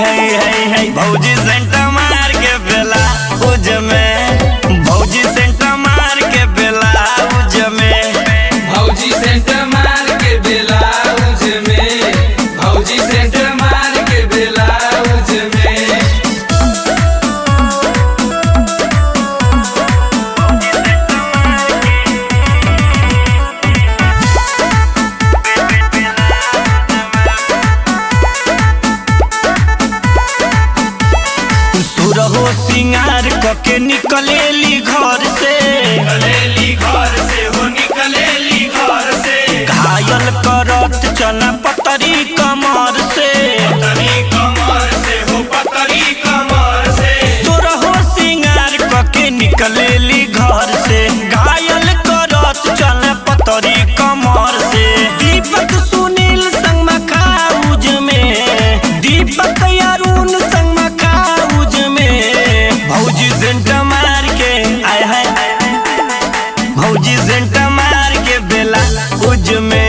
है भौजी सेंट मार के बेला उज में, भौजी सेंट मार के बेला उज में, भौजी सेंट मार के बेला उज में, भौजी सेंट मार के बेला उज में। सुरहो सिंगार कके निकलेली घर से, निकलेली घर से घायल करत चना पतरी कमर से, पतरी कमर से सुरहो सिंगार कके निकलेली घर से, घायल करत चना पतरी कमर से। दीपक सुनील संग मखाउज में, दीपक अरुण संग मखाउज में, भौजी सेंट मार के आय है, भौजी सेंट मार के बेला उज में।